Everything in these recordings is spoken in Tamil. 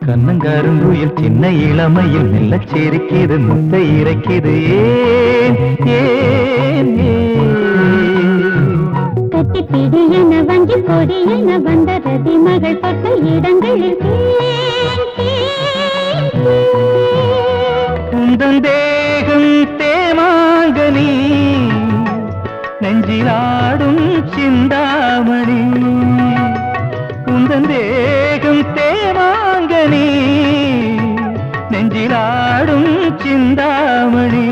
கண்ணங்காருங்குயில் சின்ன இளமையில் மெல்ல சிரிக்கிது முத்தை இறைக்கிது ஏன் ஏன் கட்டிப்பிடி என வஞ்சி கொடி என வந்த ரதி மகள் பட்ட இடங்களில் உந்தன் தேகம் தேமாங்கனி நெஞ்சிலாடும் சிந்தாமணி உந்தன் தேகம் தேமாங்கனி நெஞ்சிலாடும் சிந்தாமணி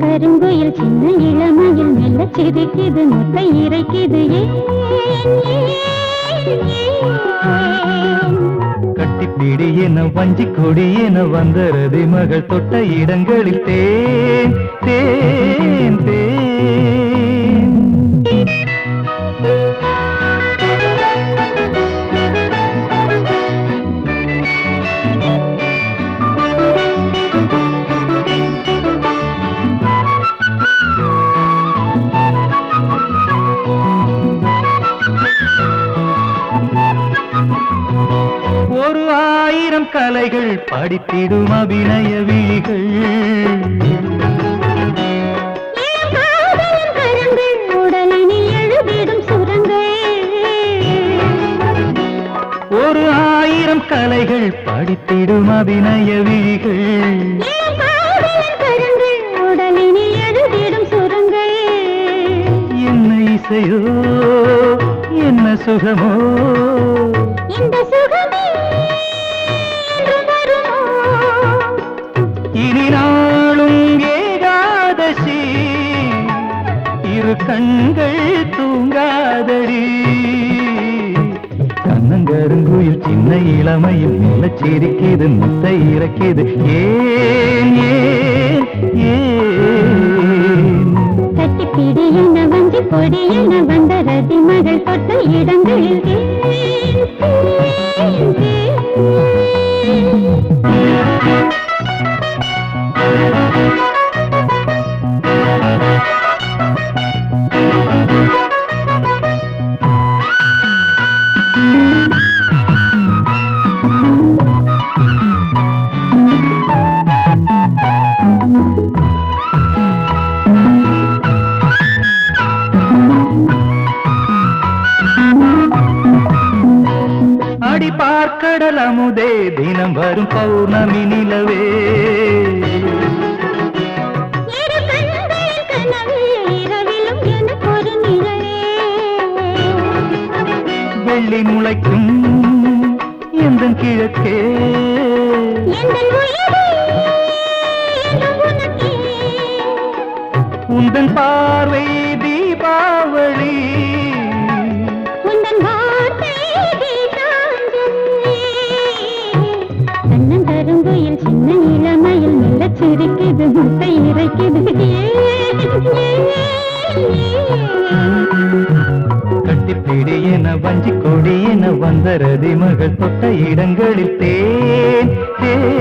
கருங்குயில் சின்ன இளமையில் மெல்ல சிரிக்கிது முத்தை இறைக்கிது கட்டிப்பிடி என வஞ்சி கொடி என வந்த ரதி மகள் தொட்ட இடங்களில் தேன் தேன் தேன் ஒரு ஆயிரம் கலைகள் படித்திடும் அபிநய விழிகள் உடலினில் எழுதிடும் சுரங்கள் ஒரு ஆயிரம் கலைகள் படித்திடும் அபிநய விழிகள் உடலினில் எழுதிடும் சுரங்கள் என்ன இசையோ என்ன சுகமோ இந்த சுகமே இனி நாளும் ஏகாதசி இரு கண்கள் தூங்காதடி கண்ணங்கருங்குயில் சின்ன இளமையில் மெல்ல சிரிக்கிது முத்தை இறக்கிது ஏன் ஏன் ஏன் கட்டிப்பிடி என வஞ்சி கொடி என வந்த ரதி மகள் தொட்ட இடங்களில் அடி பார்க்கடல் அமுதே தினம் வரும் பௌர்ணமி நிலவே வெள்ளி முளைக்கும் எந்தன் கிழக்கே உந்தன் பார்வை தீபாவளி கருங்குயில் சின்ன இளமையில் மெல்ல சிரிக்கிது முட்டை இறைக்கிது கட்டிப்பிடி என வஞ்சி கொடி என வந்த ரதி மகள் தொட்ட இடங்களில் தேன் தேன்